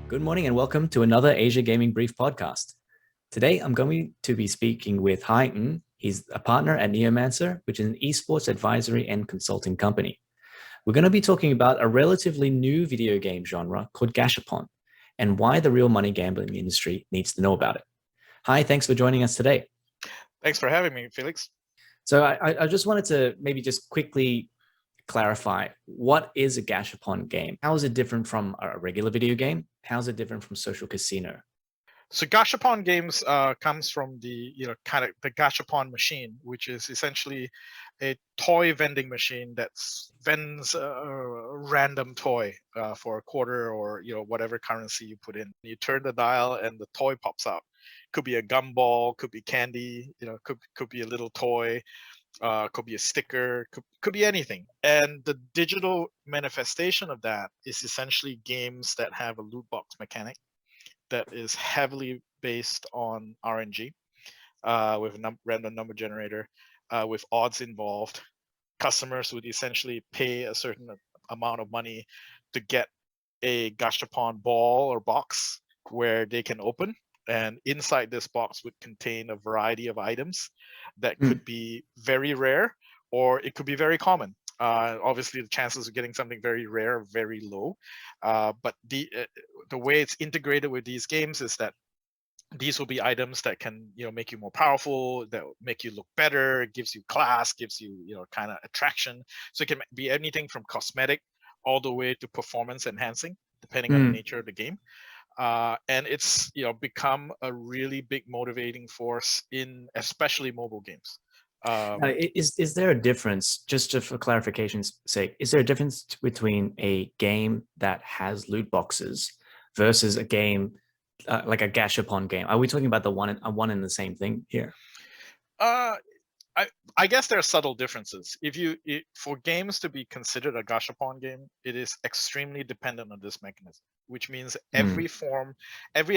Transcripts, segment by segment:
Good morning and welcome to another Asia Gaming Brief podcast. Today, I'm going to be speaking with Hai Ng. He's a partner at Neomancer, which is an esports advisory and consulting company. We're going to be talking about a relatively new video game genre called Gashapon and why the real money gambling industry needs to know about it. Hi, thanks for joining us today. Thanks for having me, Felix. So I just wanted to maybe just quickly clarify, what is a Gashapon game? How is it different from a regular video game? How is it different from social casino? So Gashapon games comes from the the Gashapon machine, which is essentially a toy vending machine that vends a random toy for a quarter or whatever currency you put in. You turn the dial and the toy pops out. Could be a gumball, could be candy, could be a little toy. Could be a sticker, could be anything. And the digital manifestation of that is essentially games that have a loot box mechanic that is heavily based on RNG with a random number generator with odds involved. Customers would essentially pay a certain amount of money to get a Gashapon ball or box where they can open. And inside this box would contain a variety of items that could be very rare or it could be very common. Obviously, the chances of getting something very rare are very low. But the way it's integrated with these games is that these will be items that can make you more powerful, that will make you look better, gives you class, gives you kind of attraction. So it can be anything from cosmetic all the way to performance enhancing, depending on the nature of the game. And it's become a really big motivating force in especially mobile games. Is there a difference, just for clarification's sake, is there a difference between a game that has loot boxes versus a game like a Gashapon game? Are we talking about the one and the same thing here? I guess there are subtle differences. For games to be considered a Gashapon game, it is extremely dependent on this mechanism, which means every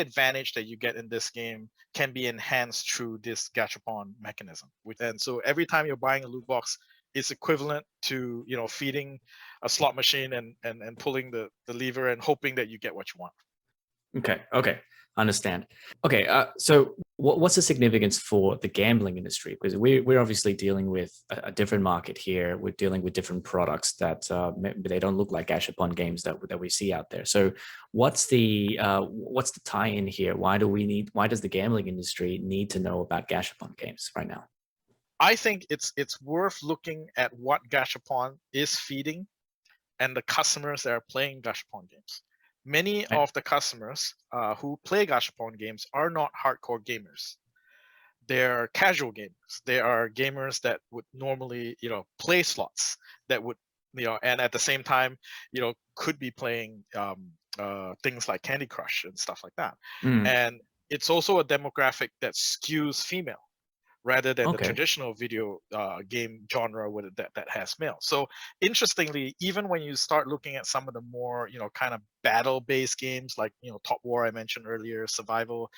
advantage that you get in this game can be enhanced through this Gashapon mechanism. And so every time you're buying a loot box, it's equivalent to feeding a slot machine and pulling the lever and hoping that you get what you want. Okay, understand. Okay, so what's the significance for the gambling industry? Because we're obviously dealing with a different market here. We're dealing with different products that they don't look like Gashapon games that we see out there. So what's the tie-in here? Why does the gambling industry need to know about Gashapon games right now? I think it's worth looking at what Gashapon is feeding and the customers that are playing Gashapon games. Many of the customers who play Gashapon games are not hardcore gamers. They're casual gamers. They are gamers that would normally, play slots, that would, and at the same time, could be playing things like Candy Crush and stuff like that. And it's also a demographic that skews female, rather than the traditional video game genre that has male. So interestingly, even when you start looking at some of the more kind of battle-based games like Top War I mentioned earlier, survival,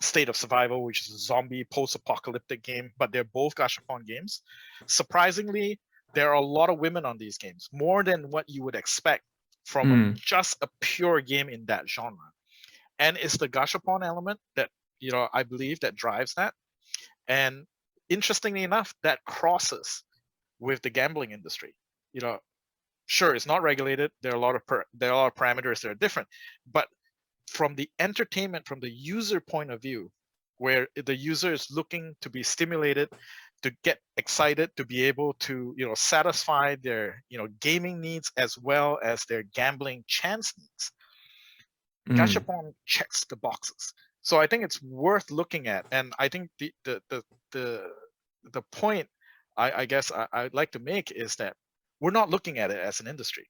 State of Survival, which is a zombie post-apocalyptic game, but they're both Gashapon games. Surprisingly, there are a lot of women on these games, more than what you would expect from just a pure game in that genre. And it's the Gashapon element that I believe that drives that. And interestingly enough, that crosses with the gambling industry. Sure, it's not regulated. There are a lot of parameters that are different, but from the entertainment, from the user point of view, where the user is looking to be stimulated, to get excited, to be able to satisfy their gaming needs as well as their gambling chance needs, Gashapon checks the boxes. So I think it's worth looking at, and I think the point I guess I'd like to make is that we're not looking at it as an industry.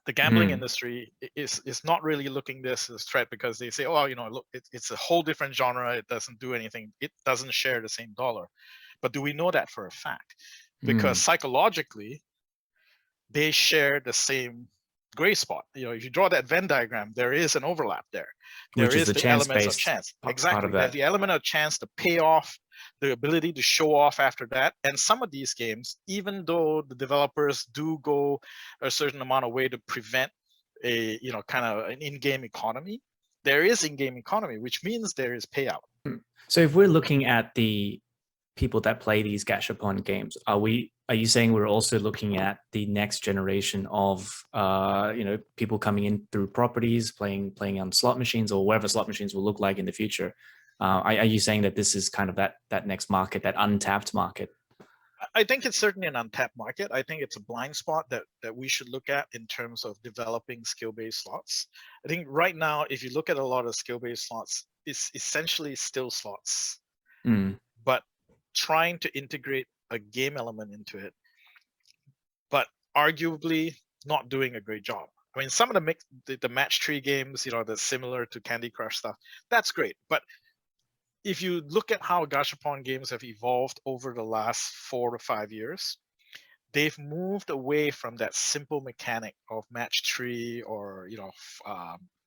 The gambling industry is not really looking this as a threat because they say, oh, look, it's a whole different genre. It doesn't do anything. It doesn't share the same dollar. But do we know that for a fact? Because psychologically, they share the same gray spot. If you draw that Venn diagram, there is an overlap there. There is the elements of chance. Exactly. There's the element of chance, the payoff, the ability to show off after that. And some of these games, even though the developers do go a certain amount of way to prevent a kind of an in-game economy. There is in-game economy, which means there is payout. So if we're looking at the people that play these Gashapon games, are you saying we're also looking at the next generation of people coming in through properties, playing on slot machines or whatever slot machines will look like in the future? Are you saying that this is kind of that next market, that untapped market? I think it's certainly an untapped market. I think it's a blind spot that we should look at in terms of developing skill-based slots. I think right now, if you look at a lot of skill-based slots, it's essentially still slots, but trying to integrate a game element into it, but arguably not doing a great job. I mean, some of the match tree games, that's similar to Candy Crush stuff, that's great. But if you look at how Gashapon games have evolved over the last 4 to 5 years, they've moved away from that simple mechanic of match tree or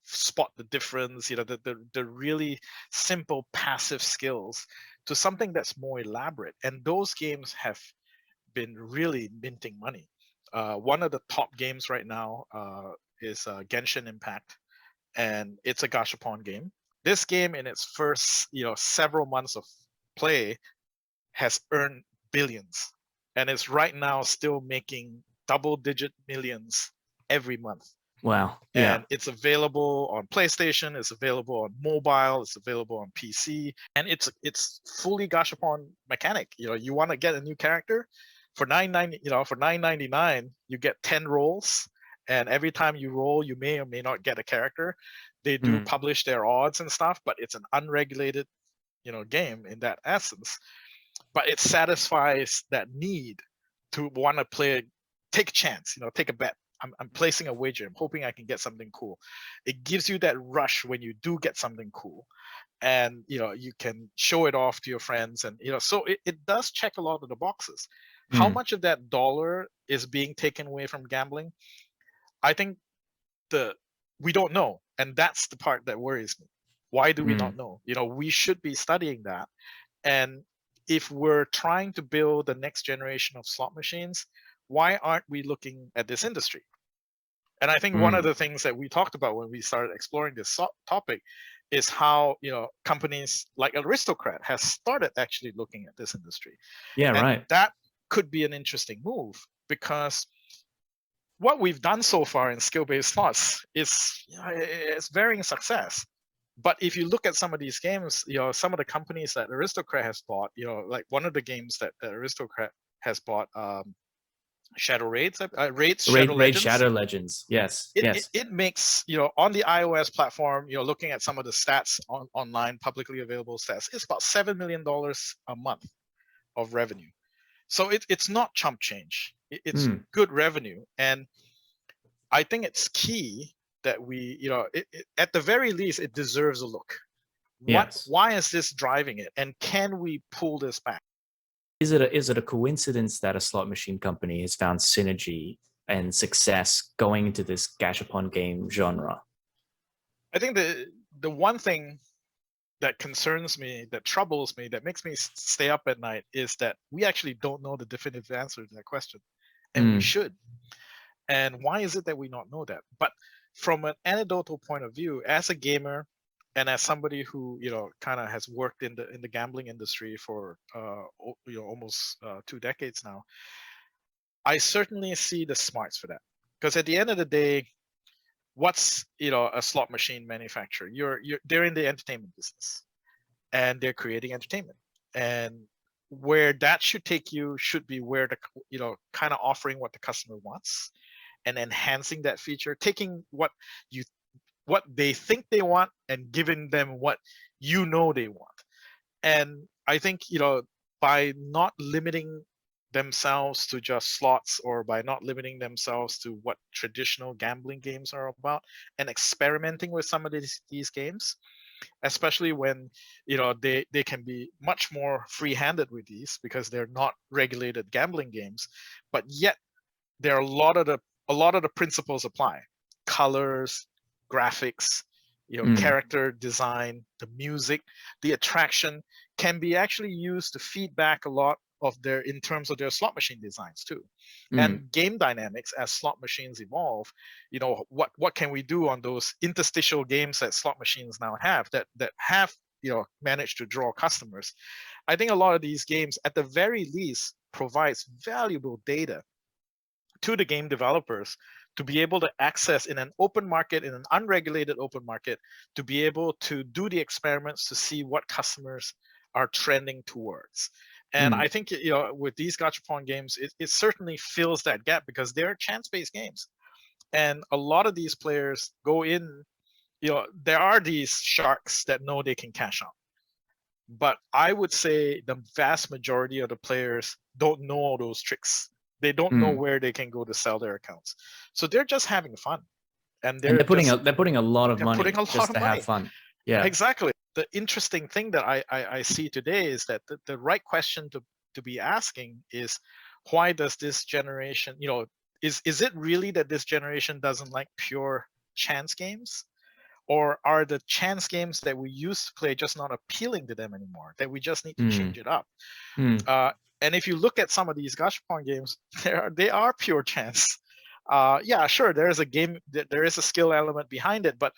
spot the difference, the really simple passive skills, to something that's more elaborate. And those games have been really minting money. One of the top games right now is Genshin Impact, and it's a Gashapon game. This game, in its first several months of play, has earned billions, and is right now still making double-digit millions every month. Wow. Yeah. And it's available on PlayStation, it's available on mobile, it's available on PC, and it's fully Gashapon mechanic. You want to get a new character for $9.99, you get 10 rolls, and every time you roll, you may or may not get a character. They do publish their odds and stuff, but it's an unregulated, game in that essence. But it satisfies that need to want to play, take a chance, take a bet. I'm placing a wager. I'm hoping I can get something cool. It gives you that rush when you do get something cool, and you can show it off to your friends, and so it does check a lot of the boxes. How much of that dollar is being taken away from gambling? I think we don't know, and that's the part that worries me. Why do we not know? We should be studying that. And if we're trying to build the next generation of slot machines, why aren't we looking at this industry? And I think one of the things that we talked about when we started exploring this topic is how companies like Aristocrat has started actually looking at this industry. Yeah, and right. That could be an interesting move, because what we've done so far in skill-based slots is it's varying success. But if you look at some of these games, some of the companies that Aristocrat has bought, like one of the games that Aristocrat has bought, Shadow Raids, Shadow Raid Legends. Shadow Legends. Yes. It makes, on the iOS platform, looking at some of the stats online, publicly available stats, it's about $7 million a month of revenue. So it's not chump change. It's good revenue. And I think it's key that we, at the very least, it deserves a look. Why is this driving it? And can we pull this back? Is it a coincidence that a slot machine company has found synergy and success going into this Gashapon game genre? I think the one thing that concerns me, that troubles me, that makes me stay up at night is that we actually don't know the definitive answer to that question. And we should. And why is it that we not know that? But from an anecdotal point of view, as a gamer and as somebody who kind of has worked in the gambling industry for almost 2 decades now, I certainly see the smarts for that. Because at the end of the day, what's a slot machine manufacturer? They're in the entertainment business, and they're creating entertainment. And where that should take you should be where the kind of offering what the customer wants and enhancing that feature, taking what they think they want and giving them what they want. And I think by not limiting themselves to just slots, or by not limiting themselves to what traditional gambling games are about, and experimenting with some of these games, especially when they can be much more free-handed with these because they're not regulated gambling games, but yet there are a lot of the principles apply. Colors, graphics, character design, the music, the attraction can be actually used to feedback a lot their in terms of their slot machine designs too, Mm. and game dynamics as slot machines evolve. What can we do on those interstitial games that slot machines now have that have managed to draw customers? I think a lot of these games, at the very least, provides valuable data to the game developers to be able to access in an open market, in an unregulated open market, to be able to do the experiments to see what customers are trending towards. And I think with these Gachapon games, it certainly fills that gap because they're chance-based games, and a lot of these players go in. There are these sharks that know they can cash out, but I would say the vast majority of the players don't know all those tricks. They don't know where they can go to sell their accounts, so they're just having fun, and they're putting a lot of money just to have fun. Yeah, exactly. The interesting thing that I see today is that the right question to be asking is, why does this generation, is it really that this generation doesn't like pure chance games? Or are the chance games that we used to play just not appealing to them anymore, that we just need to change it up? And if you look at some of these Gashapon games, they are pure chance. Yeah, sure, there is a skill element behind it, but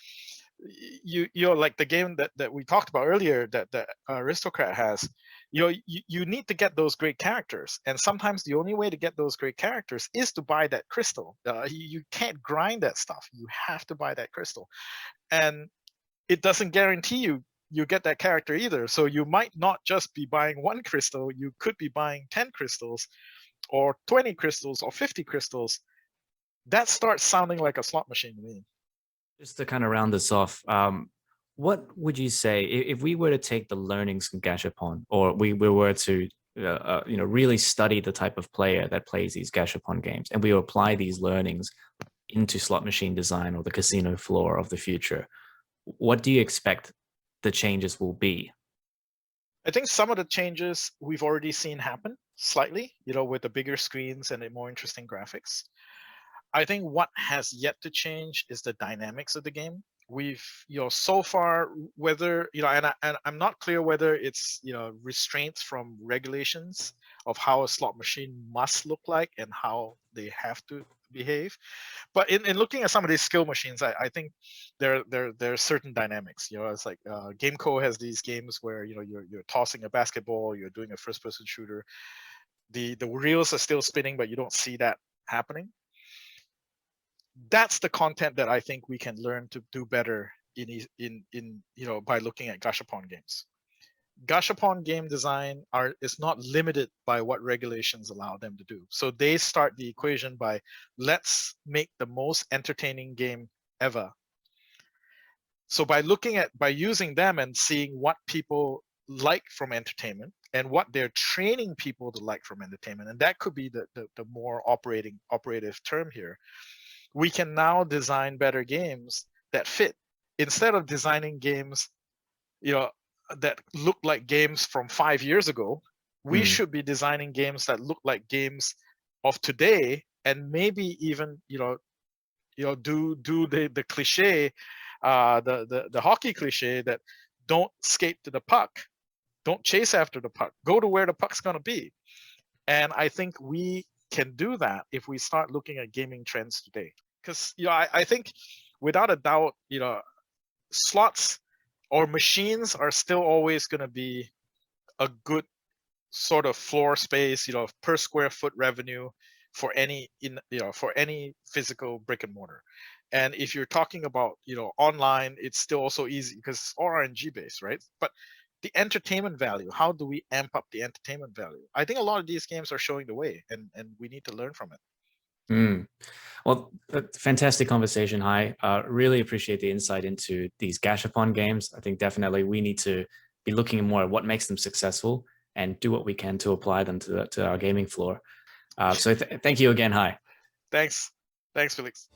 you're like the game that we talked about earlier that Aristocrat has, you need to get those great characters, and sometimes the only way to get those great characters is to buy that crystal. You can't grind that stuff. You have to buy that crystal, and it doesn't guarantee you get that character either. So you might not just be buying one crystal, you could be buying 10 crystals or 20 crystals or 50 crystals. That starts sounding like a slot machine to me. Just to kind of round this off, what would you say if we were to take the learnings from Gashapon, or we were to really study the type of player that plays these Gashapon games, and we apply these learnings into slot machine design or the casino floor of the future? What do you expect the changes will be? I think some of the changes we've already seen happen slightly, with the bigger screens and the more interesting graphics. I think what has yet to change is the dynamics of the game. We've, so far, whether, and I'm not clear whether it's, restraints from regulations of how a slot machine must look like and how they have to behave. But in looking at some of these skill machines, I think there are certain dynamics. It's like Gameco has these games where you're tossing a basketball, you're doing a first-person shooter. The reels are still spinning, but you don't see that happening. That's the content that I think we can learn to do better in by looking at Gashapon games. Gashapon game design is not limited by what regulations allow them to do. So they start the equation by, let's make the most entertaining game ever. So by using them and seeing what people like from entertainment and what they're training people to like from entertainment, and that could be the more operative term here, we can now design better games that fit. Instead of designing games, that look like games from 5 years ago, we should be designing games that look like games of today, and maybe even do the cliche, the hockey cliche that don't skate to the puck, don't chase after the puck, go to where the puck's going to be. And I think we can do that if we start looking at gaming trends today. Because I think without a doubt, slots or machines are still always going to be a good sort of floor space, per square foot revenue for any physical brick and mortar. And if you're talking about online, it's still also easy because it's all RNG based, right? But the entertainment value, how do we amp up the entertainment value? I think a lot of these games are showing the way, and we need to learn from it. Well, fantastic conversation, Hai. Really appreciate the insight into these Gashapon games. I think definitely we need to be looking more at what makes them successful and do what we can to apply them to our gaming floor. So thank you again, Hai. Thanks, Felix.